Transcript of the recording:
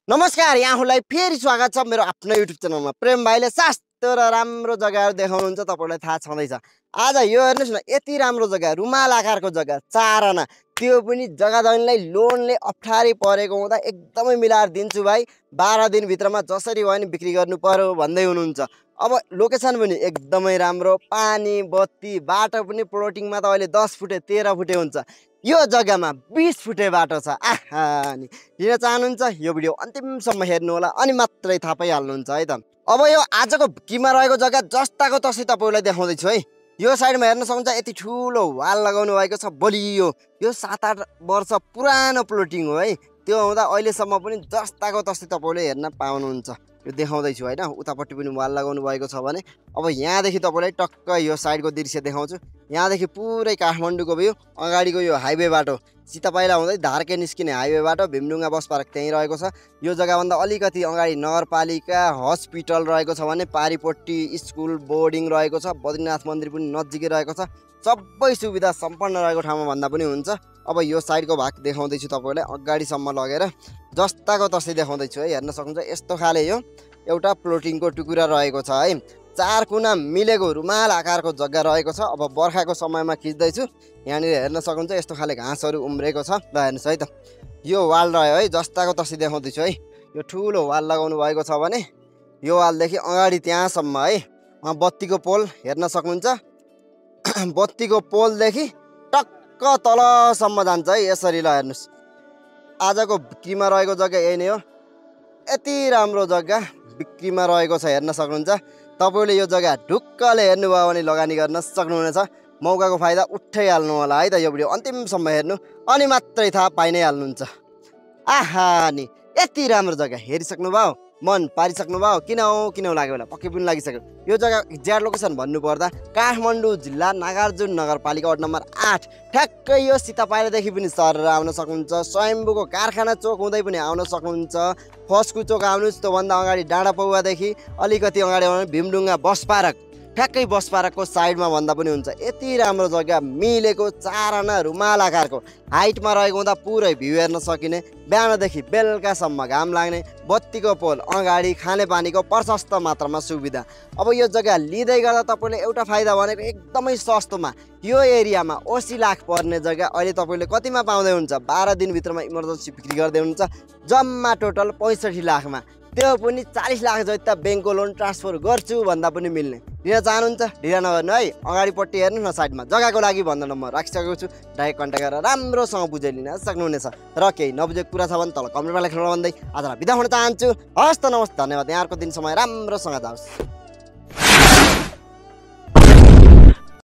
नमस्कार यहाँहरूलाई फेरि स्वागत छ मेरो आफ्नो युट्युब च्यानलमा। प्रेम भाइले सस्तो र राम्रो जग्गाहरू देखाउनुहुन्छ, तपाईलाई थाहा छँदैछ। आज यो हेर्नुस् न, यति राम्रो जग्गा, रुमाल आकारको जग्गा, 4 आना, त्यो पनि जग्गा दैनलाई लोनले अप्ठ्यारी परेको हुँदा एकदमै मिलाएर दिन्छु भाइ, 12 दिन भित्रमा जसरी भयो नि बिक्री गर्नु पर्यो भन्दै हुनुहुन्छ। अब लोकेसन पनि एकदमै राम्रो, पानी बत्ती बाटो पनि प्लोटिङमा त अहिले 10 फुटे 13 फुटे हुन्छ, यो जग्गामा 20 फुटे बाटो छ। आहा नि लिन चाहनुहुन्छ यो भिडियो अन्तिमसम्म हेर्नु होला, अनि मात्रै थाहा पाइहाल्नुहुन्छ है त। अब यो आजको किमा रहेको जग्गा जस्ताको तस्तै तपाईलाई देखाउँदैछु है। यो साइडमा हेर्न सक्नुहुन्छ, यति ठुलो वाल लगाउनु भएको छ, बलियो। यो 7-8 वर्ष पुरानो प्लोटिङ हो है, त्यो हुँदा अहिलेसम्म पनि जस्ताको तस्तै तपाईले हेर्न पाउनुहुन्छ। यो देखाउँदैछु होइन, उतापट्टि पनि वाल लगाउनु भएको छ भने। अब यहाँदेखि तपाईलाई टक्क यो साइडको दृश्य देखाउँछु। यहाँदेखि पुरै काठमाडौँको भ्यू, अगाडिको यो हाइवे बाटो सीतापाइला हुँदै धारके निस्किने हाइवे बाटो, भीमडुङ्गा बस पार्क त्यहीँ रहेको छ। यो जग्गाभन्दा अलिकति अगाडि नगरपालिका हस्पिटल रहेको छ भने पारिपट्टि स्कुल बोर्डिङ रहेको छ, बद्रीनाथ मन्दिर पनि नजिकै रहेको छ। सबै सुविधा सम्पन्न रहेको ठाउँमा भन्दा पनि हुन्छ। अब यो साइडको भाग देखाउँदैछु तपाईँलाई, अगाडिसम्म लगेर जस्ताको तस्तै देखाउँदैछु है। हेर्न सक्नुहुन्छ यस्तो खाले यो एउटा प्लोटिङको टुकुरा रहेको छ है। 4 कुना मिलेको रुमाल आकारको जग्गा रहेको छ। अब बर्खाको समयमा खिच्दैछु, यहाँनिर हेर्न सक्नुहुन्छ यस्तो खाले घाँसहरू उम्रेको छ। ल हेर्नुहोस् है त, यो वाल रह्यो है, जस्ताको तस्तै देखाउँदैछु है। यो ठुलो वाल लगाउनु भएको छ भने यो वालदेखि अगाडि त्यहाँसम्म है, बत्तीको पोल हेर्न सक्नुहुन्छ। बत्तीको पोलदेखि टक्क तलसम्म जान्छ है यसरी। ल हेर्नुहोस्, आजको बिक्रीमा रहेको जग्गा यही नै हो। यति राम्रो जग्गा बिक्रीमा रहेको छ, हेर्न सक्नुहुन्छ। तपाईँले यो जग्गा ढुक्कले हेर्नुभयो भने लगानी गर्न सक्नुहुनेछ। मौकाको फाइदा उठाइहाल्नु होला है त। यो भिडियो अन्तिमसम्म हेर्नु, अनि मात्रै थाहा पाइ नै हाल्नुहुन्छ। आहा नि यति राम्रो जग्गा हेरिसक्नु भयो, मन पारिसक्नु भयो, किन लाग्यो होला, पक्कै पनि लागिसक्यो। यो जग्गा एक्ज्याक्ट लोकेसन भन्नुपर्दा काठमाडौँ जिल्ला नागार्जुन नगरपालिका वार्ड नम्बर 8, ठ्याक्कै यो सीतापाइलादेखि पनि सरेर आउन सक्नुहुन्छ। स्वयम्भूको कारखाना चोक हुँदै पनि आउन सक्नुहुन्छ। फस्कु चोक आउनुहोस्, त्योभन्दा अगाडि डाँडा पौवादेखि अलिकति अगाडि आउनु भीमडुङ्गा बस पार्क, ठ्याक्कै बस पार्कको साइडमा भन्दा पनि हुन्छ। यति राम्रो जग्गा मिलेको, 4 आना रुमाल आकारको, हाइटमा रहेको हुँदा पुरै भ्यू हेर्न सकिने, बिहानदेखि बेलुकासम्म घाम लाग्ने, बत्तीको पोल अगाडि, खानेपानीको प्रशस्त मात्रामा सुविधा। अब यो जग्गा लिँदै गर्दा तपाईँले एउटा फाइदा भनेको एकदमै सस्तोमा यो एरियामा 80 लाख पर्ने जग्गा अहिले तपाईँले कतिमा पाउँदै हुन्छ, 12 दिनभित्रमा इमर्जेन्सी बिक्री गर्दै हुनुहुन्छ। जम्मा टोटल 65 लाखमा, त्यो पनि 40 लाख जति ब्याङ्कको लोन ट्रान्सफर गर्छु भन्दा पनि मिल्ने। लिन चाहनुहुन्छ ढिला नगर्नु है, अगाडिपट्टि हेर्नु न साइडमा जग्गाको लागि भनेर नम्बर राखिसकेको छु, डाइरेक्ट कन्ट्याक्ट गरेर राम्रोसँग बुझाइ लिन सक्नुहुनेछ। र केही नबुझेको कुरा छ भने तल कमेन्टमा लेख्न भन्दै आजलाई बिदा हुन चाहन्छु। हस्त नमस्ते, धन्यवाद। यहाँको दिन समय राम्रोसँग जाओस्।